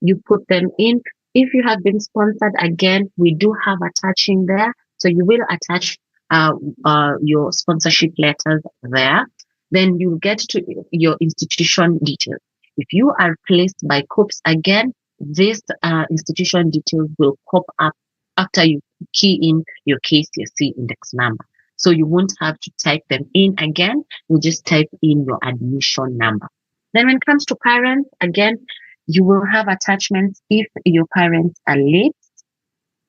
you put them in. If you have been sponsored, again, we do have attaching there. So you will attach your sponsorship letters there. Then you get to your institution details. If you are placed by COPS, again, this institution details will pop up after you key in your KCSE index number. So you won't have to type them in again. You just type in your admission number. Then when it comes to parents, again, you will have attachments if your parents are late,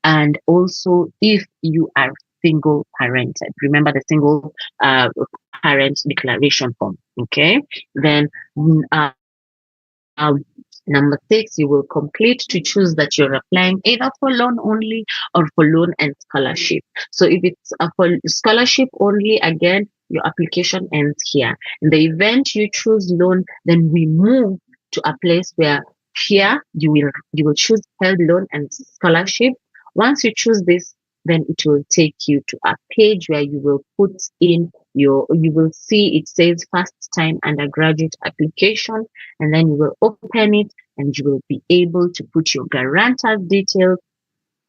and also if you are single parented. Remember the single parent declaration form. Okay. Then number 6, you will complete to choose that you're applying either for loan only or for loan and scholarship. So if it's for scholarship only, again, your application ends here. In the event you choose loan, then we move to a place where here you will choose held loan and scholarship. Once you choose this, then it will take you to a page where you will put in you will see it says first time undergraduate application, and then you will open it and you will be able to put your guarantor's details,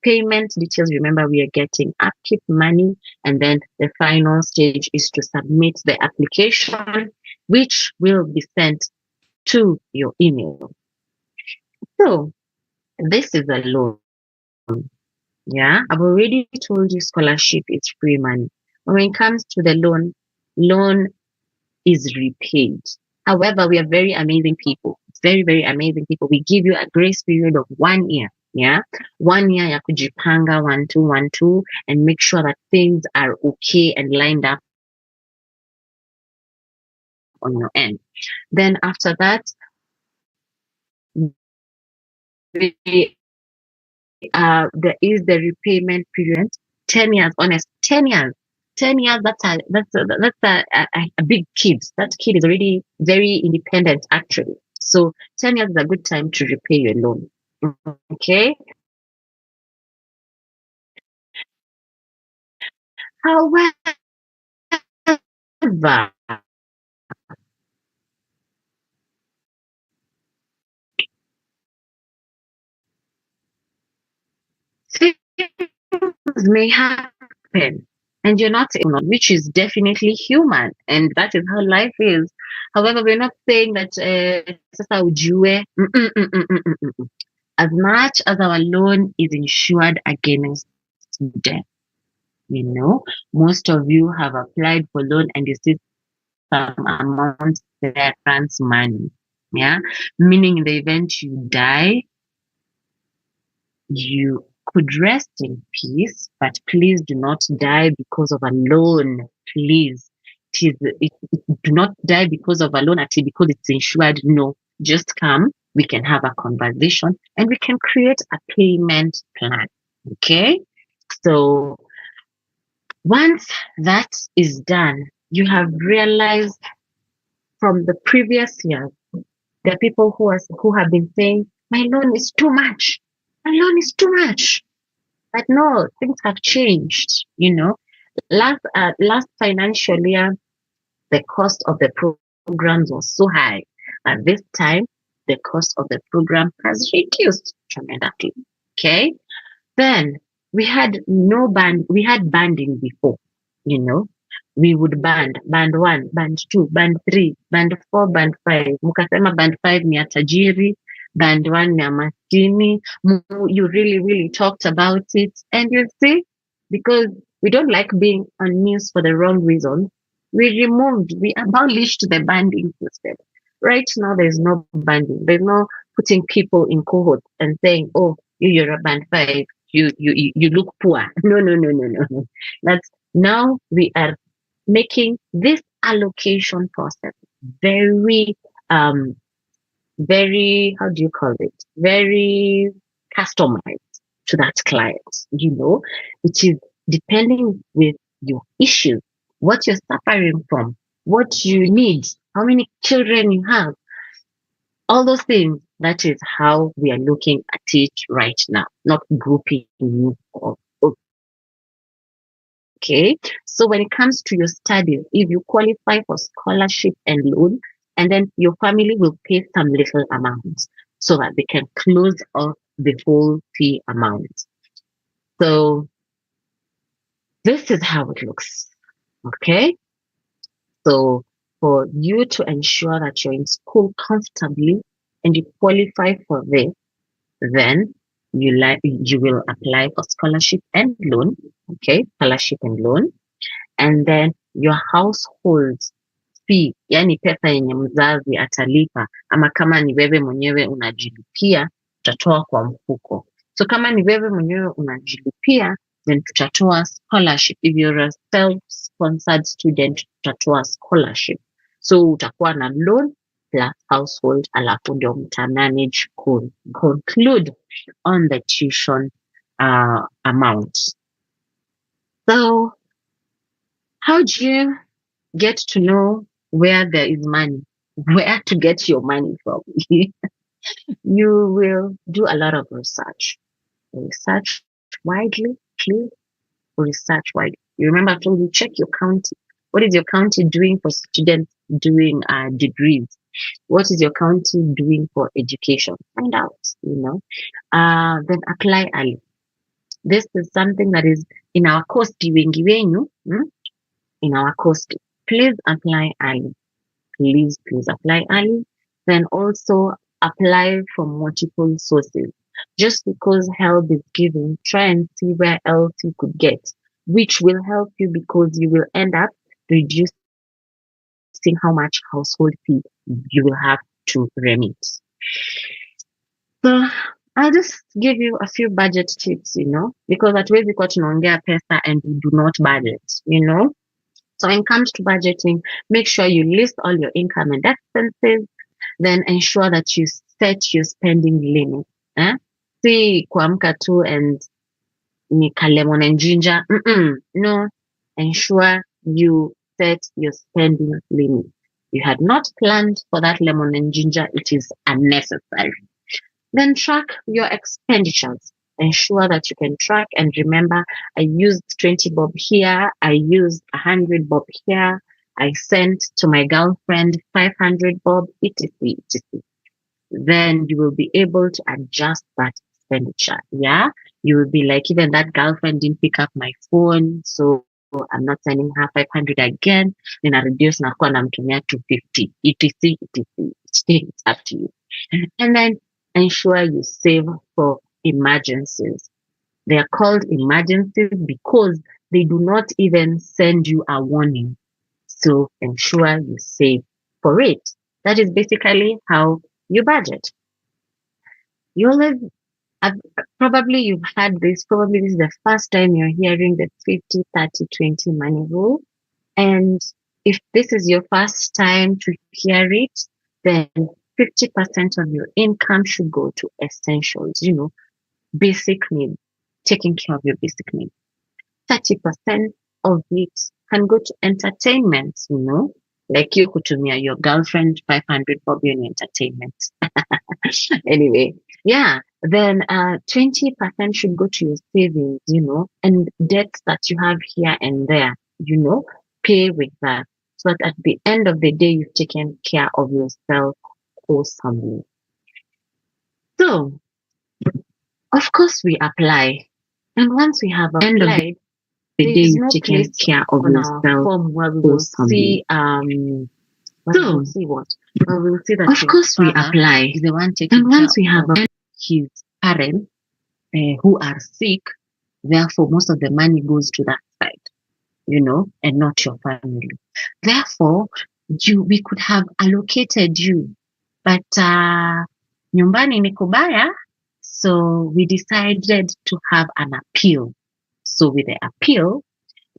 payment details. Remember, we are getting upkeep money, and then the final stage is to submit the application, which will be sent to your email. So this is a loan. Yeah, I've already told you scholarship is free money. When it comes to the loan is repaid. However, we are very amazing people. Very, very amazing people. We give you a grace period of 1 year. Yeah. 1 year ya kujipanga 1-2-1-2 and make sure that things are okay and lined up on your end. Then after that, there is the repayment period. 10 years, honest, 10 years. 10 years, that's a big kid. That kid is already very independent, actually. So 10 years is a good time to repay your loan. Okay. However, things may happen and you're not, which is definitely human, and that is how life is. However, we're not saying that sasa ujue, as much as our loan is insured against death, most of you have applied for loan and you see some amount there grants money. Yeah, meaning in the event you die, you could rest in peace, but please do not die because of a loan. Please, do not die because of a loan, actually, because it's insured. No, just come. We can have a conversation and we can create a payment plan. Okay. So once that is done, you have realized from the previous year, there are people who have been saying, my loan is too much. My loan is too much. But no, things have changed. Last financial year, the cost of the programs was so high. At this time, the cost of the program has reduced tremendously. Okay. Then we had we had banding before, we would band 1, band 2, band 3, band 4, band 5. Mukasema band 5 ni ya tajiri, band 1 ni ya maskini. You really, really talked about it. And you see, because we don't like being on news for the wrong reason, we abolished the banding system. Right now, there's no banding. There's no putting people in cohort and saying, oh, you're a band 5. You look poor. No. That's now we are making this allocation process very very, how do you call it? Very customized to that client. It is depending with your issues, what you're suffering from, what you need, how many children you have, all those things. That is how we are looking at it right now, not grouping you. Okay. So when it comes to your studies, if you qualify for scholarship and loan, and then your family will pay some little amount. so that they can close off the whole fee amount. So this is how it looks. Okay. So for you to ensure that you're in school comfortably and you qualify for this, then you will apply for scholarship and loan. Okay, scholarship and loan. And then your household fee, yani pesa yenye mzazi atalipa, ama kama ni wewe mwenyewe unajilipia, utatoa kwa mfuko. So kama ni wewe mwenyewe unajilipia, then tutatoa scholarship. If you're a self-sponsored student, tutatoa scholarship. So utakuwa na loan plus household, alafu ndio mtamanage conclude on the tuition amount. So how do you get to know where there is money, where to get your money from? You will do a lot of research. Research widely, please. Research widely. You remember I told you, check your county. What is your county doing for students doing degrees? What is your county doing for education? Find out, then apply early. This is something that is in our course, in our course. Please apply early. Please apply early. Then also apply from multiple sources. Just because help is given, try and see where else you could get, which will help you because you will end up reducing how much household fee you will have to remit. So I'll just give you a few budget tips, because at Wezi kwa tunaongea pesa and we do not budget, So when it comes to budgeting, make sure you list all your income and expenses, then ensure that you set your spending limit. See kuamka tu and nika lemon and ginger. No, ensure you set your spending limit. You had not planned for that lemon and ginger, it is unnecessary. Then track your expenditures. Ensure that you can track and remember, I used 20 bob here, I used 100 bob here, I sent to my girlfriend 500 bob, etc., etc. Then you will be able to adjust that expenditure. Yeah, you will be like, even that girlfriend didn't pick up my phone, so I'm not sending her 500 again. Then I reduce nakuwa namtumia 250, etc., etc. It's up to you. And then ensure you save for emergencies. They are called emergencies because they do not even send you a warning. So ensure you save for it. That is basically how you budget. You always, probably you've had this, probably this is the first time you're hearing the 50, 30, 20 money rule. And if this is your first time to hear it, then 50% of your income should go to essentials, basic needs, taking care of your basic needs. 30% of it can go to entertainment, like you kutumia your girlfriend 500 bob in entertainment. Anyway, yeah, then 20% should go to your savings, and debts that you have here and there, pay with that. So that at the end of the day, you've taken care of yourself wholesomely. So, of course, we apply. And once we have applied, the day you've taken care of yourself wholesomely. We'll see what? Well, we'll see that of course we apply. Is the one taking and once we have his parents who are sick, therefore most of the money goes to that side, and not your family. Therefore, we could have allocated you, but nyumbani ni kubaya, so we decided to have an appeal. So with the appeal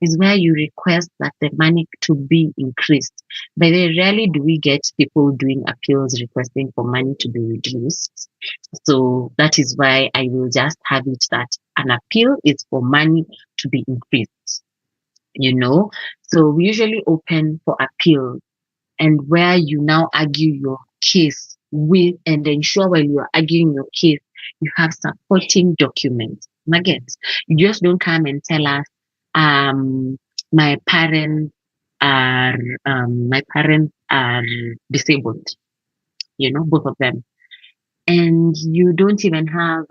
is where you request that the money to be increased. But rarely do we get people doing appeals requesting for money to be reduced. So that is why I will just have it that an appeal is for money to be increased. So we usually open for appeal, and where you now argue your case with, and ensure while you are arguing your case, you have supporting documents. Nuggets. You just don't come and tell us, my parents are disabled, both of them. and you don't even have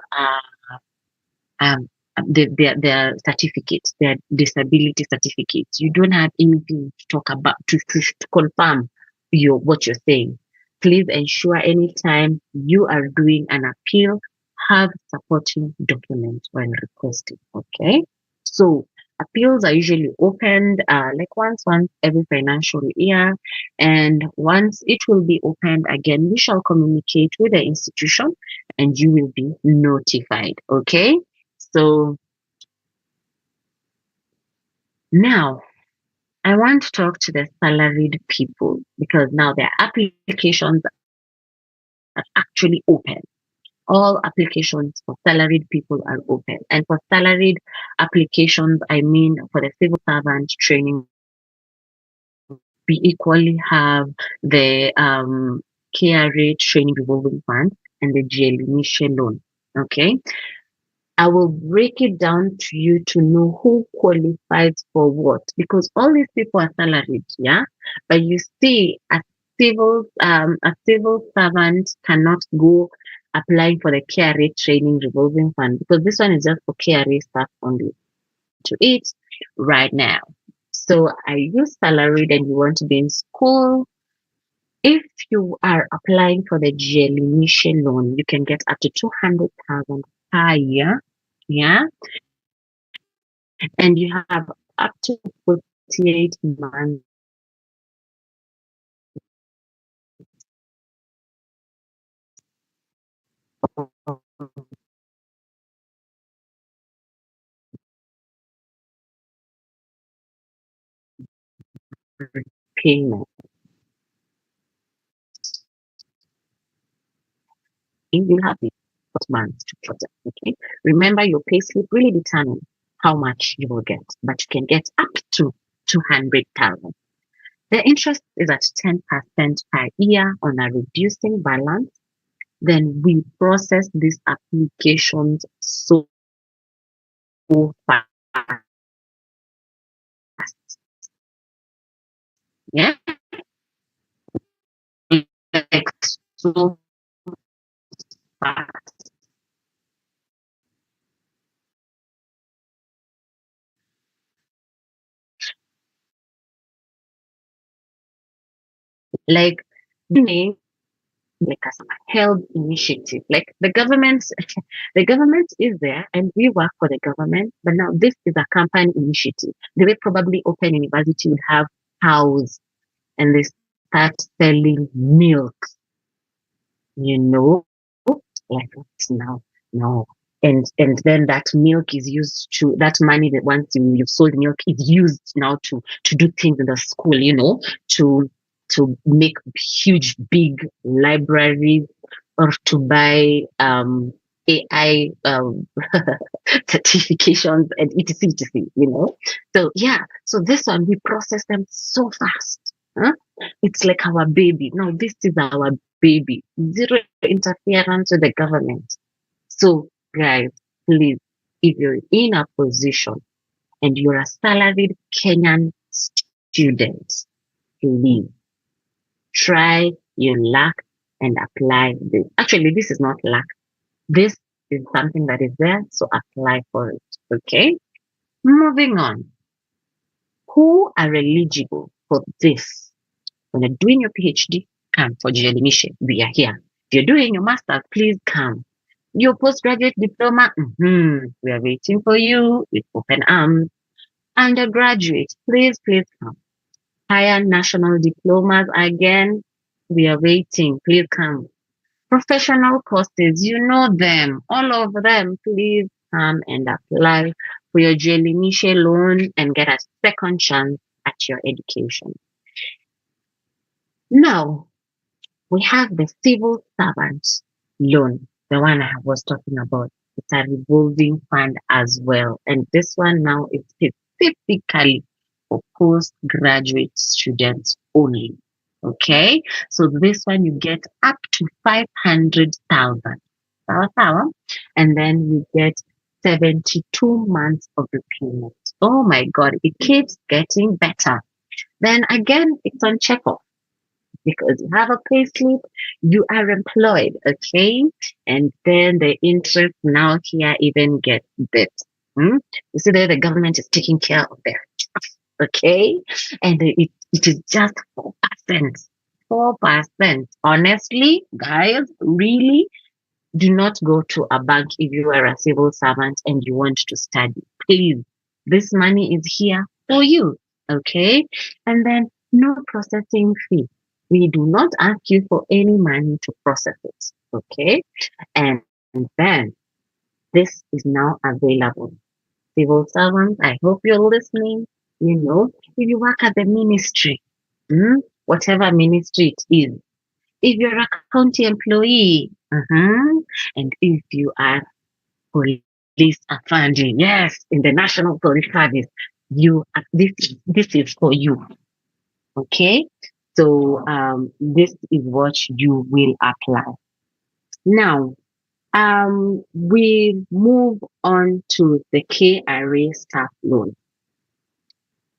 um, their certificates, their disability certificates. You don't have anything to talk about to confirm what you're saying. Please ensure anytime you are doing an appeal, have supporting documents when requested. Okay, so appeals are usually opened like once every financial year, and once it will be opened again, we shall communicate with the institution and you will be notified. Okay, so now I want to talk to the salaried people because now their applications are actually open. All applications for salaried people are open. And for salaried applications, I mean for the civil servant training, we equally have the KRA training revolving fund and the GL initial loan. Okay. I will break it down to you to know who qualifies for what because all these people are salaried, yeah. But you see, a civil servant cannot go applying for the KRA training revolving fund because this one is just for KRA staff only to it right now. So are you salaried and you want to be in school? If you are applying for the GL initial loan, you can get up to 200,000 per year. Yeah, and you have up to 48 months of payment. You have the months to protect. Okay. Remember, your payslip really determines how much you will get, but you can get up to 200,000. The interest is at 10% per year on a reducing balance. Then we process these applications so fast. Yeah, like so fast. Like name like a held initiative. Like the government is there and we work for the government, but now this is a company initiative. The way probably open university would have house and they start selling milk, you know, like now, no. And then that milk is used to that money that once you've sold milk is used now to do things in the school, to to make huge big libraries or to buy AI certifications and etc. So yeah, so this one we process them so fast. Huh? It's like our baby. No, this is our baby. Zero interference with the government. So, guys, please, if you're in a position and you're a salaried Kenyan student, please try your luck and apply this. Actually, this is not luck. This is something that is there, so apply for it. Okay? Moving on. Who are eligible for this? When you're doing your PhD, come for Mission. We are here. If you're doing your master's, please come. Your postgraduate diploma, we are waiting for you with open arms. Undergraduate, please come. Higher national diplomas, again, we are waiting. Please come. Professional courses, you know them, all of them. Please come and apply for your Initial loan and get a second chance at your education. Now, we have the civil servant loan, the one I was talking about. It's a revolving fund as well. And this one now is specifically for postgraduate students only. Okay, so this one you get up to 500,000. And then you get 72 months of repayment. Oh my God, it keeps getting better. Then again, it's on checkoff. because you have a pay slip, you are employed, okay? And then the interest now here even gets better. Hmm? You see there the government is taking care of that, okay? And it is just 4%. 4%. Honestly, guys, really do not go to a bank if you are a civil servant and you want to study. Please, this money is here for you, okay? And then no processing fee. We do not ask you for any money to process it, okay? And then this is now available. Civil servants, I hope you're listening. If you work at the ministry, whatever ministry it is, if you're a county employee, and if you are police affandi, yes, in the National Police Service, this is for you. Okay, so this is what you will apply. Now, we move on to the KRA staff loan.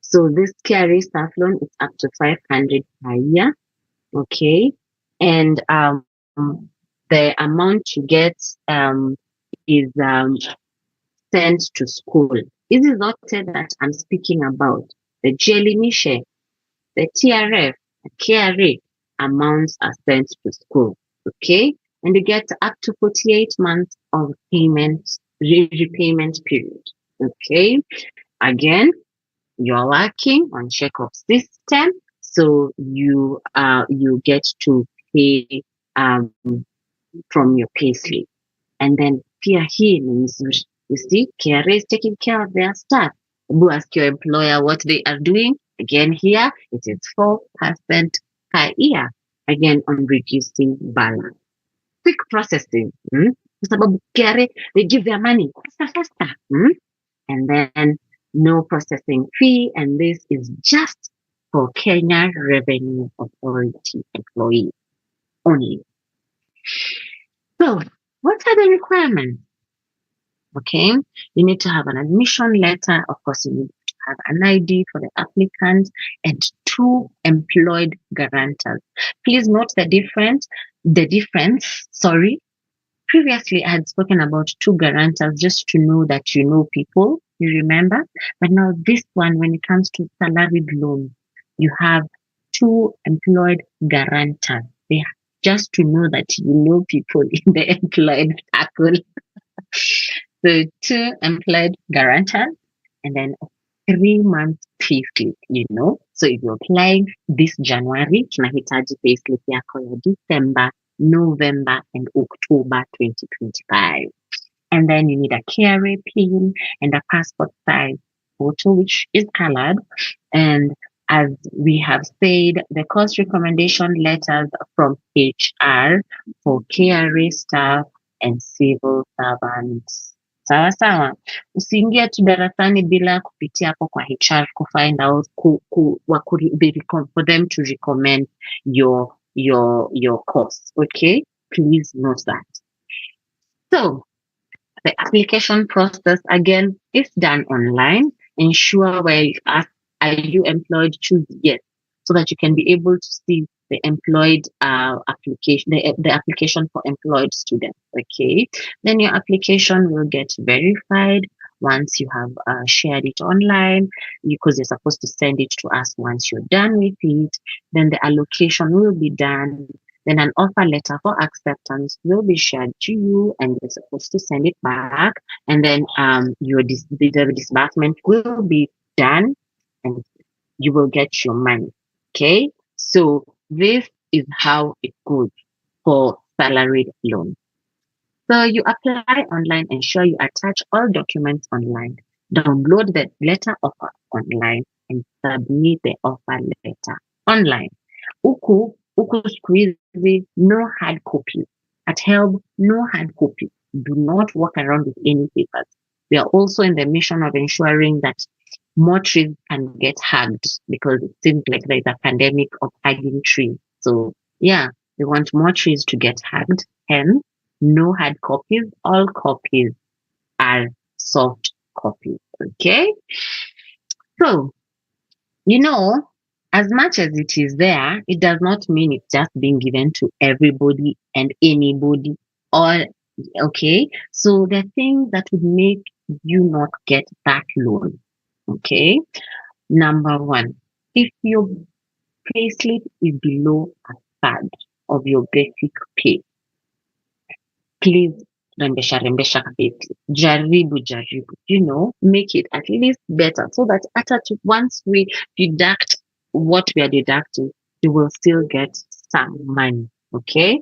So this KRA staff loan is up to 500 per year. Okay, and the amount you get is sent to school. This is not that I'm speaking about. The Jellymishe, the TRF, the KRA amounts are sent to school. Okay, and you get up to 48 months of repayment period. Okay, again, you're working on check-off system, so you get to pay from your payslip. And then pia hii ni mzuri. You see, KRA is taking care of their staff. You ask your employer what they are doing. Again, here it is 4% per year. Again, on reducing balance. Quick processing. Kwa sababu KRA, they give their money faster. And then no processing fee. And this is just for Kenya Revenue Authority employees only. So, what are the requirements? Okay, you need to have an admission letter. Of course, you need to have an ID for the applicant and 2 employed guarantors. Please note the difference. Sorry. Previously, I had spoken about 2 guarantors just to know that you know people. You remember? But now this one, when it comes to salaried loan, you have 2 employed guarantors. They just to know that you know people in the employed circle. So 2 employed guarantors and then 3 months payslip, So if you're applying this January, tunahitaji payslip yako ya December, November, and October 2025. And then you need a KRA PIN and a passport size photo, which is colored. And as we have said, the course recommendation letters from HR for KRA staff and civil servants. Sawa sawa, usiingie tu darasani bila kupitia hapo kwa HR kufind out for them to recommend your course. Okay, please note that. So the application process again is done online. Ensure where you ask, are you employed? Choose yes, so that you can be able to see the employed application, the application for employed students. Okay, then your application will get verified once you have shared it online, because you're supposed to send it to us once you're done with it. Then the allocation will be done. Then an offer letter for acceptance will be shared to you, and you're supposed to send it back. And then the disbursement will be done, and you will get your money. Okay, so this is how it goes for salaried loan. So you apply online, ensure you attach all documents online, download the letter offer online, and submit the offer letter online. Huku siku hizi, no hard copy. At HELB, no hard copy. Do not walk around with any papers. We are also in the mission of ensuring that more trees can get hugged, because it seems like there is a pandemic of hugging trees. So yeah, we want more trees to get hugged. Hence, no hard copies. All copies are soft copies. Okay. So, as much as it is there, it does not mean it's just being given to everybody and anybody. Or okay, so the things that would make you not get that loan. Okay, number one, if your payslip is below a third of your basic pay, please rembesha kabisa. Jaribu, make it at least better so that once we deduct what we are deducting, you will still get some money. Okay.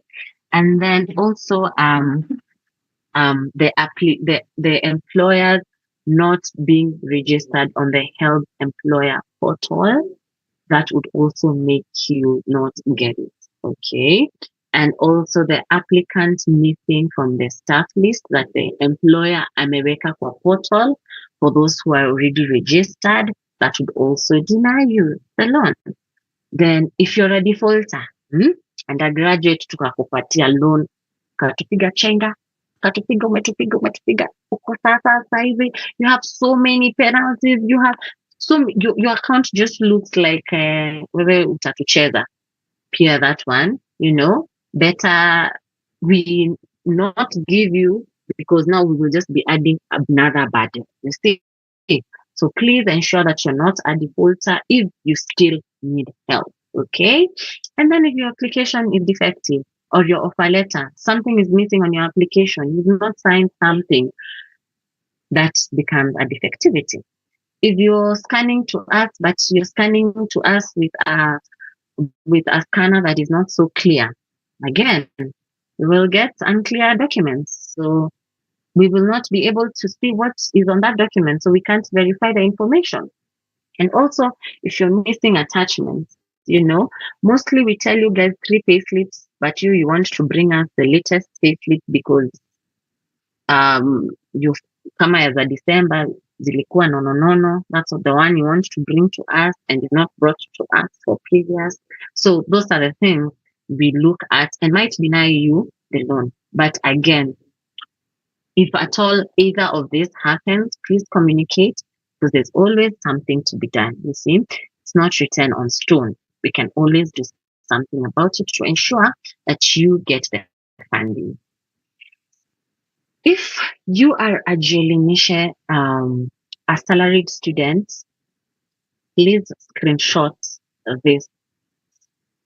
And then also the employers not being registered on the health employer portal, that would also make you not get it. Okay. And also the applicant missing from the staff list that the employer ameweka kwa portal for those who are already registered, that would also deny you the loan. Then if you're a defaulter, undergraduate tukakupatia loan, katupiga chenga, umetupiga, uko sasa hivi, you have so many penalties, you have your account just looks like wewe utatucheza. Pia that one, better we not give you, because now we will just be adding another burden. You see? So please ensure that you're not a defaulter if you still need help. Okay? And then if your application is defective or your offer letter, something is missing on your application, you've not signed something, that becomes a defectivity. If you're scanning to us, but you're scanning to us with a scanner that is not so clear, again, we will get unclear documents. So we will not be able to see what is on that document. So we can't verify the information. And also, if you're missing attachments, mostly we tell you guys 3 payslips, but you want to bring us the latest payslip because you kama ya za December zilikuwa nono, that's the one you want to bring to us and is not brought to us for previous. So those are the things we look at and might deny you the loan. But again, if at all either of this happens, please communicate, because there's always something to be done. You see, it's not written on stone. We can always do something about it to ensure that you get the funding. If you are a Jelinisha, a salaried student, please screenshot this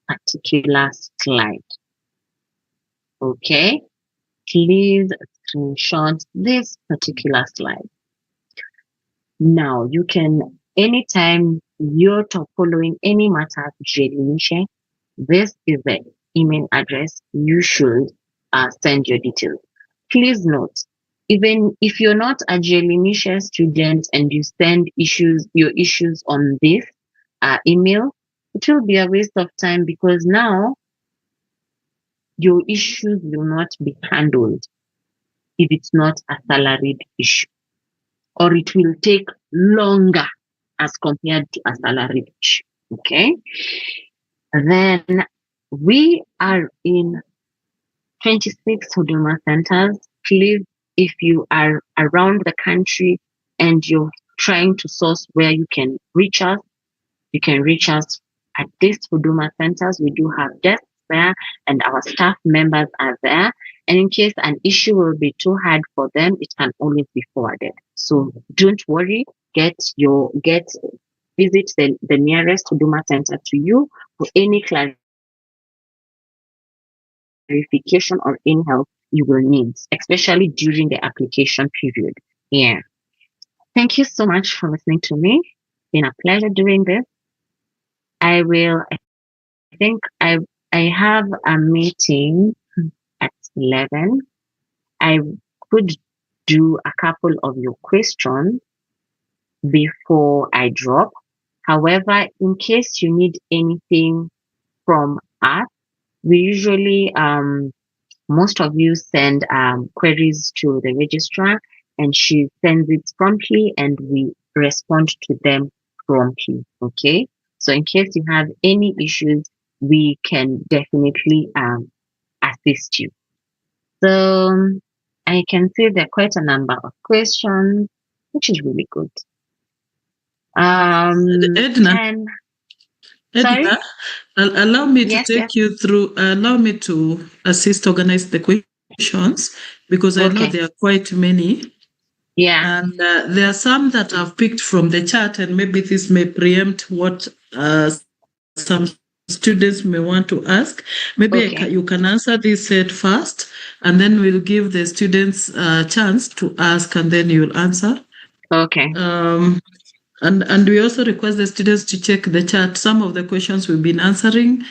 particular slide. Okay, please screenshot this particular slide. Now you can, anytime you're following any matter Jelinisha, this is the email address you should send your details. Please note, even if you're not a Jelinisha student and you send your issues on this email, it will be a waste of time, because now your issues will not be handled if it's not a salaried issue, or it will take longer as compared to a salaried issue. Okay? Then we are in 26 Huduma centers. Please, if you are around the country and you're trying to source where you can reach us, you can reach us at these Huduma centers. We do have desks there and our staff members are there. And in case an issue will be too hard for them, it can always be forwarded. So don't worry, visit the nearest Huduma center to you for any clarification or any help you will need, especially during the application period. Yeah. Thank you so much for listening to me. It's been a pleasure doing this. I think I have a meeting at 11. I could do a couple of your questions before I drop. However, in case you need anything from us, we usually most of you send queries to the registrar, and she sends it promptly and we respond to them promptly. Okay, so in case you have any issues, we can definitely assist you. So I can see there are quite a number of questions, which is really good. Edna, and Sorry? Edna, allow me to Yes, yes. take you through, allow me to assist organize the questions because I know Okay. there are quite many. Yeah. And there are some that I've picked from the chat, and maybe this may preempt what some students may want to ask. Maybe you Okay. can answer this set first, and then we'll give the students a chance to ask, and then you'll answer. Okay. Um, and we also request the students to check the chat. Some of the questions we've been answering.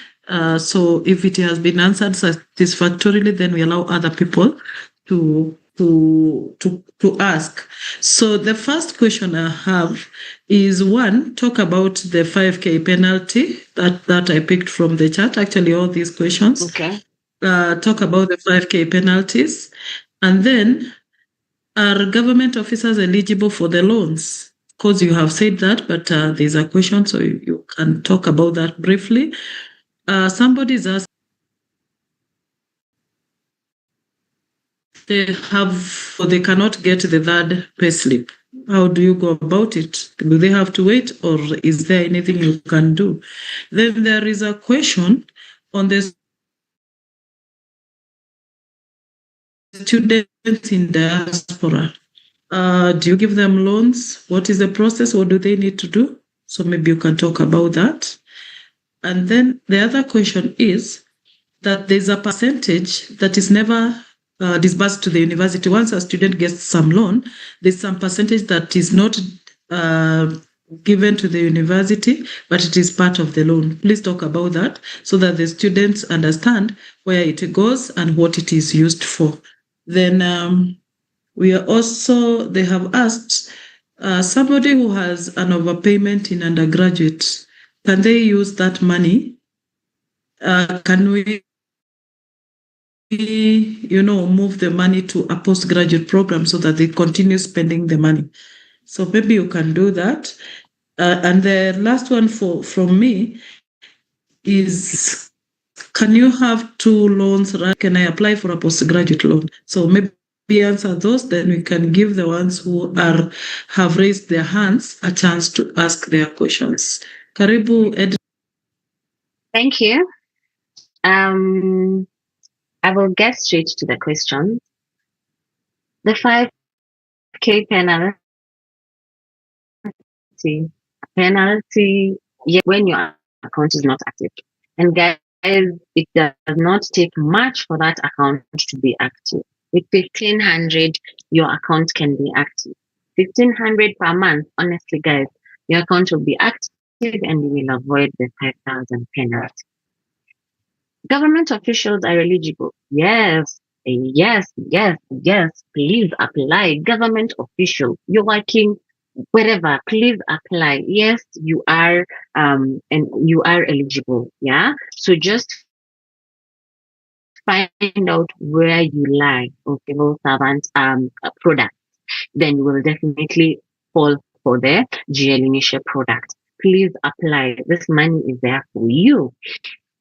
So if it has been answered satisfactorily, then we allow other people to ask. So the first question I have is one, talk about the 5K penalty that I picked from the chat. Actually, all these questions. Okay. Talk about the 5K penalties. And then are government officers eligible for the loans? Because you have said that, but there's a question, so you can talk about that briefly. Somebody is asking, they have or they cannot get the third payslip. How do you go about it? Do they have to wait, or is there anything you can do? Then there is a question on the students in diaspora. Do you give them loans? What is the process? What do they need to do? So maybe you can talk about that. And then the other question is that there's a percentage that is never disbursed to the university. Once a student gets some loan, there's some percentage that is not uh, given to the university, but it is part of the loan. Please talk about that so that the students understand where it goes and what it is used for. Then we are also, they have asked somebody who has an overpayment in undergraduate, can they use that money? Can we, move the money to a postgraduate program so that they continue spending the money? So maybe you can do that. And the last one from me is, can you have two loans? Can I apply for a postgraduate loan? So maybe answer those, then we can give the ones who have raised their hands a chance to ask their questions. Karibu, Ed. Thank you. Um, I will get straight to the question. The 5K penalty, yeah, when your account is not active. And guys, it does not take much for that account to be active. With 1,500, your account can be active. 1,500 per month, honestly, guys, your account will be active and you will avoid the 5,000 penalty. Government officials are eligible. Yes, yes, yes, yes. Please apply. Government official. You're working wherever. Please apply. Yes, you are, and you are eligible. Yeah. So just find out where you lie on civil servant product. Then you will definitely fall for the GL Initial product. Please apply. This money is there for you.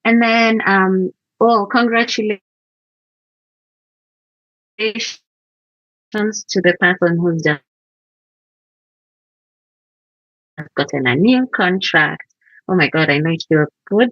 And then, oh, congratulations to the person who's just gotten a new contract. Oh my God, I know it feels good.